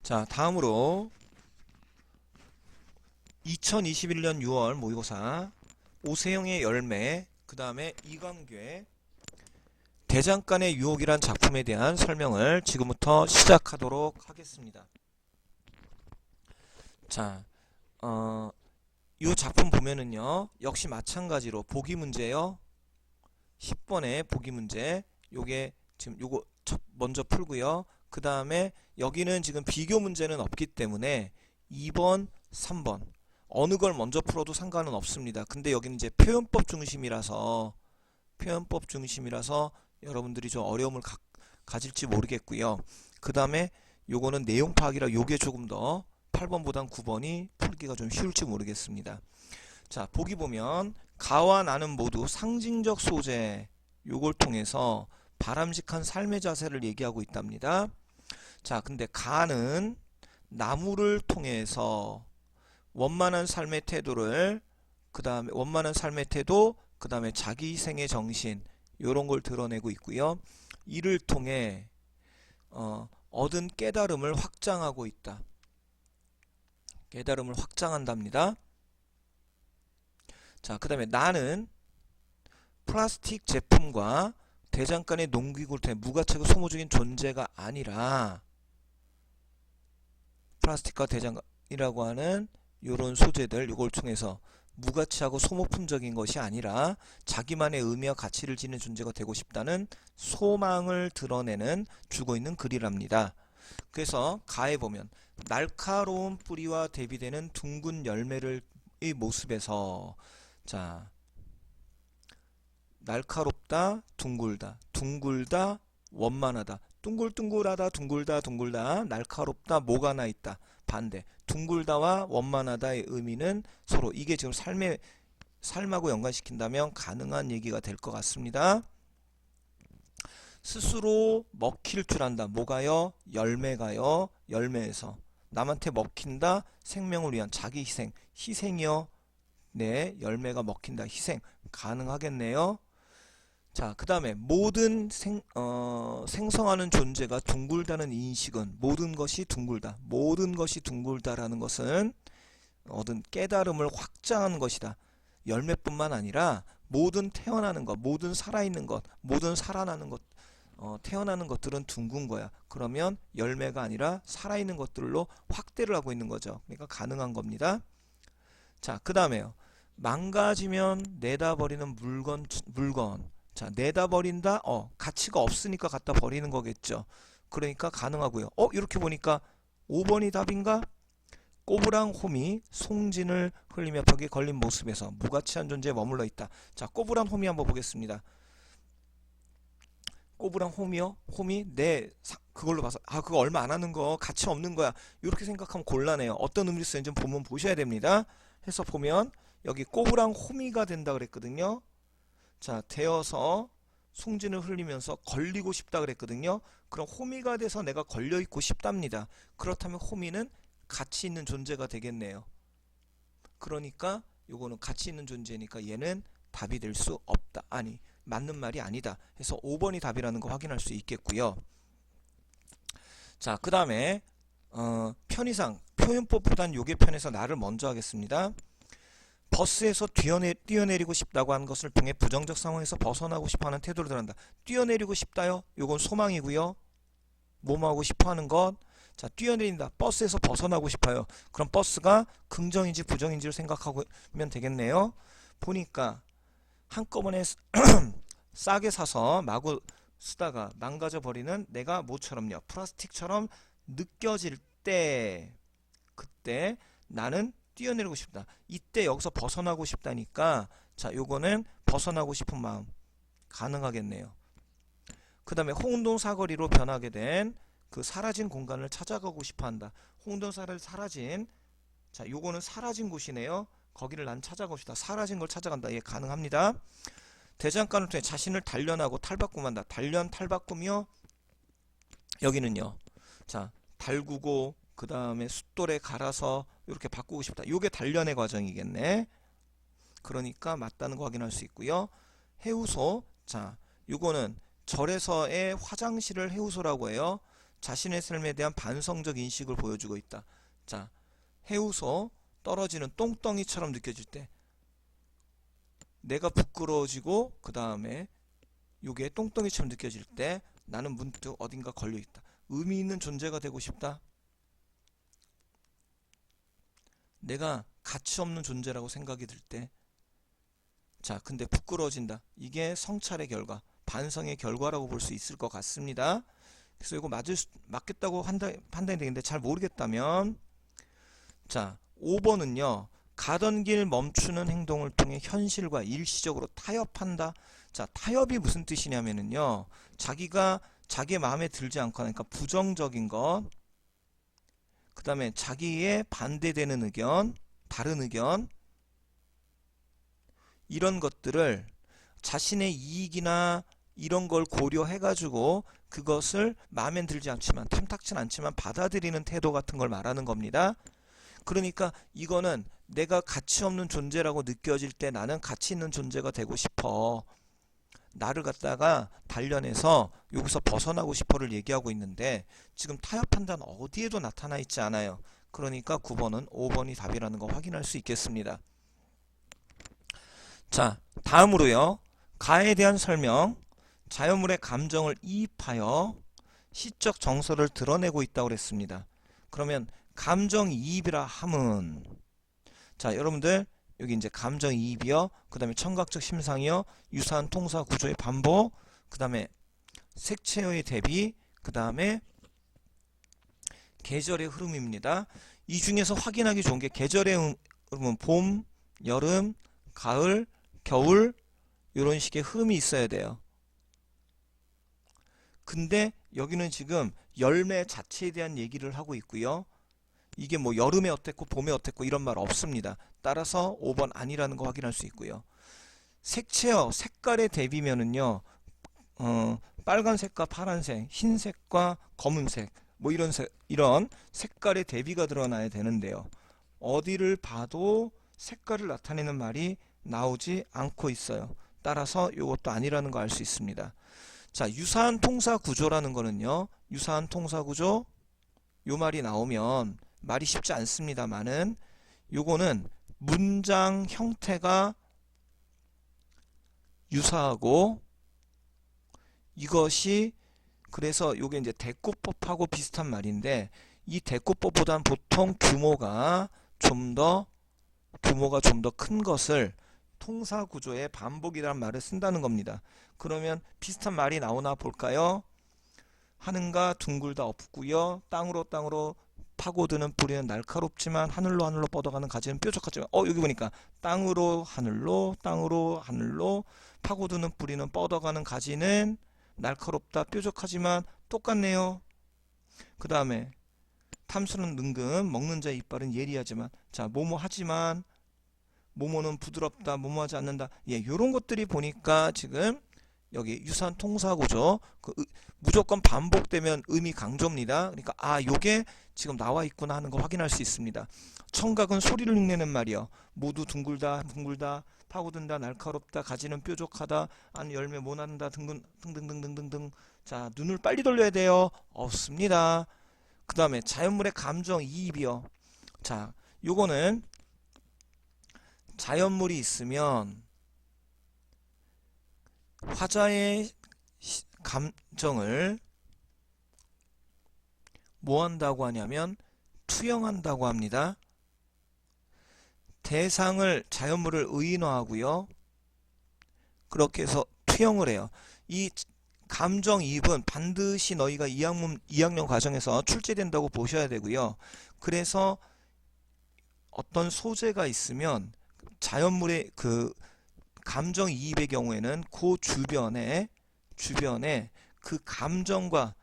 자, 다음으로 2021년 6월 모의고사 오세영의 열매, 그 다음에 이광규의 대장간의 유혹이란 작품에 대한 설명을 지금부터 시작하도록 하겠습니다. 자, 이 작품 보면은요, 역시 마찬가지로 보기 문제요. 10번의 보기 문제, 요게 지금 요거 먼저 풀고요. 그 다음에 여기는 지금 비교 문제는 없기 때문에 2번, 3번 어느 걸 먼저 풀어도 상관은 없습니다. 근데 여기는 이제 표현법 중심이라서 여러분들이 좀 어려움을 가질지 모르겠고요. 그 다음에 요거는 내용 파악이라 요게 조금 더 8번보단 9번이 풀기가 좀 쉬울지 모르겠습니다. 자, 보기 보면 가와 나는 모두 상징적 소재, 요걸 통해서 바람직한 삶의 자세를 얘기하고 있답니다. 자, 근데 가는 나무를 통해서 원만한 삶의 태도를, 그 다음에 원만한 삶의 태도, 그 다음에 자기 희생의 정신, 요런 걸 드러내고 있고요. 이를 통해 얻은 깨달음을 확장하고 있다. 깨달음을 확장한답니다. 자, 그 다음에 나는 플라스틱 제품과 대장간의 농기구를 통해 무가치하고 소모적인 존재가 아니라 플라스틱과 대장간이라고 하는 이런 소재들, 이걸 통해서 무가치하고 소모품적인 것이 아니라 자기만의 의미와 가치를 지닌 존재가 되고 싶다는 소망을 드러내는 주고 있는 글이랍니다. 그래서 가에 보면 날카로운 뿌리와 대비되는 둥근 열매의 모습에서, 자, 날카롭다, 둥글다, 둥글다, 원만하다, 둥글둥글하다, 둥글다, 날카롭다, 목 하나 있다. 반대, 둥글다와 원만하다의 의미는 서로, 이게 지금 삶하고 연관시킨다면 가능한 얘기가 될 것 같습니다. 스스로 먹힐 줄 안다. 뭐가요? 열매가요. 열매에서 남한테 먹힌다. 생명을 위한 자기 희생. 희생이요. 네, 열매가 먹힌다. 희생. 가능하겠네요. 자, 그 다음에 모든 생성하는 존재가 둥글다는 인식은, 모든 것이 둥글다. 모든 것이 둥글다라는 것은 얻은 깨달음을 확장하는 것이다. 열매뿐만 아니라 모든 태어나는 것, 모든 살아있는 것, 모든 살아나는 것, 태어나는 것들은 둥근 거야. 그러면 열매가 아니라 살아있는 것들로 확대를 하고 있는 거죠. 그러니까 가능한 겁니다. 자, 그 다음에요. 망가지면 내다 버리는 물건. 자, 내다 버린다. 가치가 없으니까 갖다 버리는 거겠죠. 그러니까 가능하고요. 이렇게 보니까 5번이 답인가? 꼬부랑 홈이 송진을 흘리며 벽에 걸린 모습에서 무가치한 존재에 머물러 있다. 자, 꼬부랑 홈이 한번 보겠습니다. 꼬부랑 홈이요? 홈이 그걸로 봐서 그거 얼마 안 하는 거 가치 없는 거야. 이렇게 생각하면 곤란해요. 어떤 의미로 쓰는지 보면 보셔야 됩니다. 해서 보면 여기 꼬부랑 홈이가 된다 그랬거든요. 자, 되어서 송진을 흘리면서 걸리고 싶다 그랬거든요. 그럼 호미가 돼서 내가 걸려있고 싶답니다. 그렇다면 호미는 가치 있는 존재가 되겠네요. 그러니까 요거는 가치 있는 존재니까 얘는 답이 될 수 없다. 아니, 맞는 말이 아니다. 해서 5번이 답이라는 거 확인할 수 있겠고요. 자, 그 다음에 편의상 표현법보단 요게 편해서 나를 먼저 하겠습니다. 버스에서 뛰어내리고 싶다고 하는 것을 통해 부정적 상황에서 벗어나고 싶어하는 태도를 드러낸다. 뛰어내리고 싶다요. 요건 소망이고요. 뭐뭐 하고 싶어하는 것. 자, 뛰어내린다. 버스에서 벗어나고 싶어요. 그럼 버스가 긍정인지 부정인지를 생각하면 되겠네요. 보니까 한꺼번에 싸게 사서 마구 쓰다가 망가져 버리는 내가 뭐처럼요? 플라스틱처럼 느껴질 때, 그때 나는 뛰어내리고 싶다. 이때 여기서 벗어나고 싶다니까, 자, 요거는 벗어나고 싶은 마음 가능하겠네요. 그 다음에 홍동 사거리로 변하게 된 그 사라진 공간을 찾아가고 싶어 한다. 홍동 사라진, 자, 요거는 사라진 곳이네요. 거기를 난 찾아가고 싶다. 사라진 걸 찾아간다. 예, 가능합니다. 대장간을 통해 자신을 단련하고 탈바꿈한다. 단련, 탈바꿈이요. 여기는요. 자, 달구고 그 다음에 숫돌에 갈아서 이렇게 바꾸고 싶다. 이게 단련의 과정이겠네. 그러니까 맞다는 거 확인할 수 있고요. 해우소. 자, 이거는 절에서의 화장실을 해우소라고 해요. 자신의 삶에 대한 반성적 인식을 보여주고 있다. 자, 해우소 떨어지는 똥덩이처럼 느껴질 때 내가 부끄러워지고 그 다음에 요게 똥덩이처럼 느껴질 때 나는 문득 어딘가 걸려있다. 의미 있는 존재가 되고 싶다. 내가 가치 없는 존재라고 생각이 들 때, 자, 근데 부끄러워진다. 이게 성찰의 결과, 반성의 결과라고 볼 수 있을 것 같습니다. 그래서 이거 맞겠다고 판단이 되는데 잘 모르겠다면, 자, 5번은요. 가던 길 멈추는 행동을 통해 현실과 일시적으로 타협한다. 자, 타협이 무슨 뜻이냐면요. 자기가 자기의 마음에 들지 않거나, 그러니까 부정적인 것, 그 다음에 자기의 반대되는 의견, 다른 의견, 이런 것들을 자신의 이익이나 이런 걸 고려해가지고 그것을 마음에 들지 않지만, 탐탁진 않지만 받아들이는 태도 같은 걸 말하는 겁니다. 그러니까 이거는 내가 가치 없는 존재라고 느껴질 때 나는 가치 있는 존재가 되고 싶어. 나를 갖다가 단련해서 여기서 벗어나고 싶어를 얘기하고 있는데 지금 타협 판단 어디에도 나타나 있지 않아요. 그러니까 9번은 5번이 답이라는 거 확인할 수 있겠습니다. 자, 다음으로요. 가에 대한 설명. 자연물의 감정을 이입하여 시적 정서를 드러내고 있다고 그랬습니다. 그러면 감정이입이라 함은, 자, 여러분들 여기 이제 감정이입이요, 그 다음에 청각적 심상이요, 유사한 통사 구조의 반복, 그 다음에 색채의 대비, 그 다음에 계절의 흐름입니다. 이 중에서 확인하기 좋은 게 계절의 흐름은 봄, 여름, 가을, 겨울 이런 식의 흐름이 있어야 돼요. 근데 여기는 지금 열매 자체에 대한 얘기를 하고 있고요. 이게 뭐 여름에 어땠고 봄에 어땠고 이런 말 없습니다. 따라서 5번 아니라는 거 확인할 수 있고요. 색채요. 색깔의 대비면은요. 빨간색과 파란색, 흰색과 검은색 뭐 이런 색깔의 대비가 드러나야 되는데요. 어디를 봐도 색깔을 나타내는 말이 나오지 않고 있어요. 따라서 이것도 아니라는 거 알 수 있습니다. 자, 유사한 통사 구조라는 거는요. 유사한 통사 구조 요 말이 나오면 말이 쉽지 않습니다만은 요거는 문장 형태가 유사하고 이것이 그래서 요게 이제 대꾸법하고 비슷한 말인데 이 대꾸법보다는 보통 규모가 좀 더 큰 것을 통사 구조의 반복이라는 말을 쓴다는 겁니다. 그러면 비슷한 말이 나오나 볼까요? 하는가 둥글다 없고요. 땅으로 파고드는 뿌리는 날카롭지만 하늘로 뻗어가는 가지는 뾰족하지만 여기 보니까 땅으로 하늘로 파고드는 뿌리는 뻗어가는 가지는 날카롭다 뾰족하지만 똑같네요. 그 다음에 탐스는 능금 먹는 자의 이빨은 예리하지만, 자, 뭐뭐 하지만 뭐뭐는 부드럽다 뭐뭐 하지 않는다, 예, 요런 것들이 보니까 지금 여기 유사한 통사구조 무조건 반복되면 의미 강조입니다. 그러니까 요게 지금 나와 있구나 하는 거 확인할 수 있습니다. 청각은 소리를 흉내는 말이요. 모두 둥글다 파고든다 날카롭다 가지는 뾰족하다 안 열매 모난다 등등등등등등. 자, 눈을 빨리 돌려야 돼요. 없습니다. 그 다음에 자연물의 감정이입이요. 자, 요거는 자연물이 있으면 화자의 감정을 뭐 한다고 하냐면 투영한다고 합니다. 대상을 자연물을 의인화하고요. 그렇게 해서 투영을 해요. 이 감정이입은 반드시 너희가 2학년 과정에서 출제된다고 보셔야 되고요. 그래서 어떤 소재가 있으면 자연물의 그 감정이입의 경우에는 그 주변에 그 감정과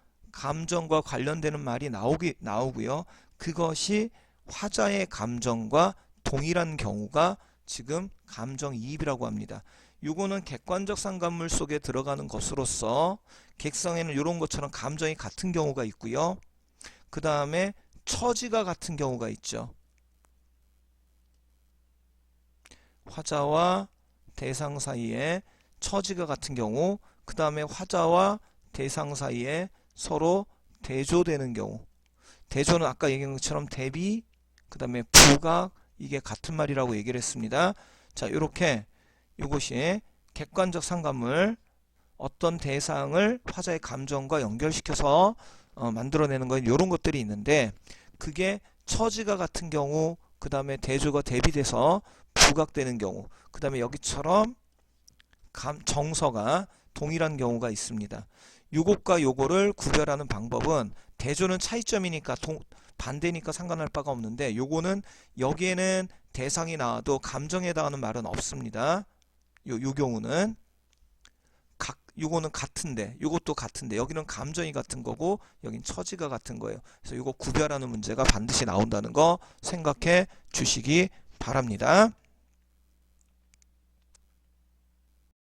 관련되는 말이 나오고요. 그것이 화자의 감정과 동일한 경우가 지금 감정이입이라고 합니다. 요거는 객관적 상관물 속에 들어가는 것으로서 객성에는 이런 것처럼 감정이 같은 경우가 있고요. 그 다음에 처지가 같은 경우가 있죠. 화자와 대상 사이에 처지가 같은 경우, 그 다음에 화자와 대상 사이에 서로 대조되는 경우. 대조는 아까 얘기한 것처럼 대비, 그 다음에 부각, 이게 같은 말이라고 얘기를 했습니다. 자, 이렇게 이것이 객관적 상관물, 어떤 대상을 화자의 감정과 연결시켜서 만들어내는 건 이런 것들이 있는데, 그게 처지가 같은 경우, 그 다음에 대조가 대비돼서 부각되는 경우, 그 다음에 여기처럼 정서가 동일한 경우가 있습니다. 요것과 요거를 구별하는 방법은, 대조는 차이점이니까 반대니까 상관할 바가 없는데, 요거는 여기에는 대상이 나와도 감정에 해당하는 말은 없습니다. 요 경우는 요거는 같은데, 요것도 같은데, 여기는 감정이 같은 거고 여긴 처지가 같은 거예요. 그래서 요거 구별하는 문제가 반드시 나온다는 거 생각해 주시기 바랍니다.